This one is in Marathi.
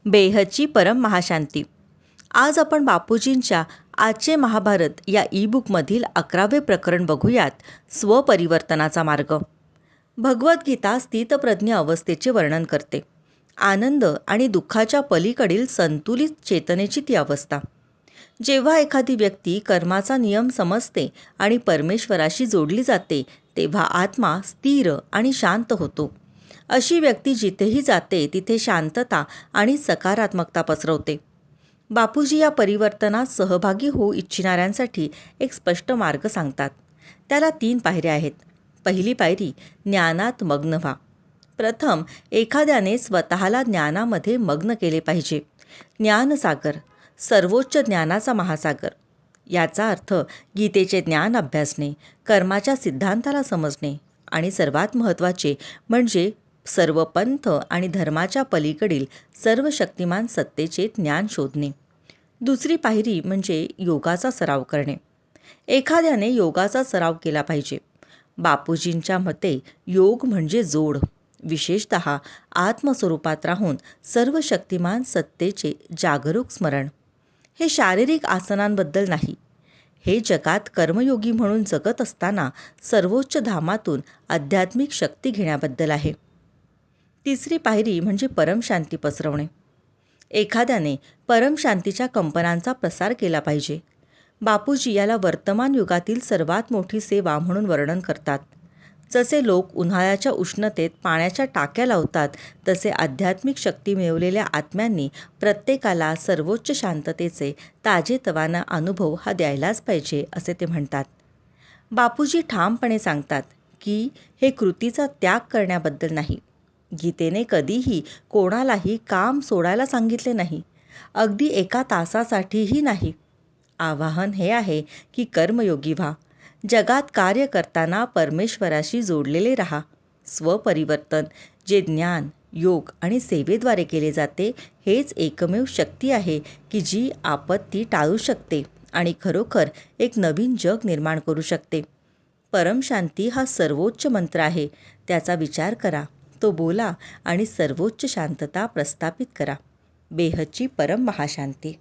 बेहदची परम महाशांती. आज आपण बापूजींच्या आजचे महाभारत या ई-बुकमधील 11वे प्रकरण बघूयात, स्वपरिवर्तनाचा मार्ग. भगवद्गीता स्थितप्रज्ञ अवस्थेचे वर्णन करते. आनंद आणि दुःखाच्या पलीकडील संतुलित चेतनेची ती अवस्था. जेव्हा एखादी व्यक्ती कर्माचा नियम समजते आणि परमेश्वराशी जोडली जाते, तेव्हा आत्मा स्थिर आणि शांत होतो. अशी व्यक्ती जिथेही जाते तिथे शांतता आणि सकारात्मकता पसरवते. बापूजी या परिवर्तनात सहभागी होऊ इच्छिणाऱ्यांसाठी एक स्पष्ट मार्ग सांगतात. त्याला 3 पायऱ्या आहेत. पहिली पायरी, ज्ञानात मग्न व्हा. प्रथम एखाद्याने स्वतःला ज्ञानामध्ये मग्न केले पाहिजे. ज्ञानसागर, सर्वोच्च ज्ञानाचा महासागर. याचा अर्थ गीतेचे ज्ञान अभ्यासणे, कर्माच्या सिद्धांताला समजणे आणि सर्वात महत्त्वाचे म्हणजे सर्व पंथ आणि धर्माच्या पलीकडील सर्व शक्तिमान सत्तेचे ज्ञान शोधणे. दुसरी पायरी म्हणजे योगाचा सराव करणे. एखाद्याने योगाचा सराव केला पाहिजे. बापूजींच्या मते योग म्हणजे जोड, विशेषतः आत्मस्वरूपात राहून सर्व शक्तिमान सत्तेचे जागरूक स्मरण. हे शारीरिक आसनांबद्दल नाही. हे जगात कर्मयोगी म्हणून जगत असताना सर्वोच्च धामातून आध्यात्मिक शक्ती घेण्याबद्दल आहे. तिसरी पायरी म्हणजे परमशांती पसरवणे. एखाद्याने परमशांतीच्या कंपनांचा प्रसार केला पाहिजे. बापूजी याला वर्तमान युगातील सर्वात मोठी सेवा म्हणून वर्णन करतात. जसे लोक उन्हाळ्याच्या उष्णतेत पाण्याच्या टाक्या लावतात, तसे आध्यात्मिक शक्ती मिळवलेल्या आत्म्यांनी प्रत्येकाला सर्वोच्च शांततेचे ताजेतवाना अनुभव हा द्यायलाच पाहिजे, असे ते म्हणतात. बापूजी ठामपणे सांगतात की हे कृतीचा त्याग करण्याबद्दल नाही. गीतेने कधीही कोणालाही काम सोडायला सांगितले नाही, अगदी एका तासासाठीही नाही. आवाहन हे आहे की कर्मयोगी व्हा. जगात कार्य करताना परमेश्वराशी जोडलेले राहा. स्वपरिवर्तन जे ज्ञान, योग आणि सेवेद्वारे केले जाते, हेच एकमेव शक्ती आहे की जी आपत्ती टाळू शकते आणि खरोखर एक नवीन जग निर्माण करू शकते. परमशांती हा सर्वोच्च मंत्र आहे. त्याचा विचार करा, तो बोला आणि सर्वोच्च शांतता प्रस्थापित करा. बेहदची परम महाशांती.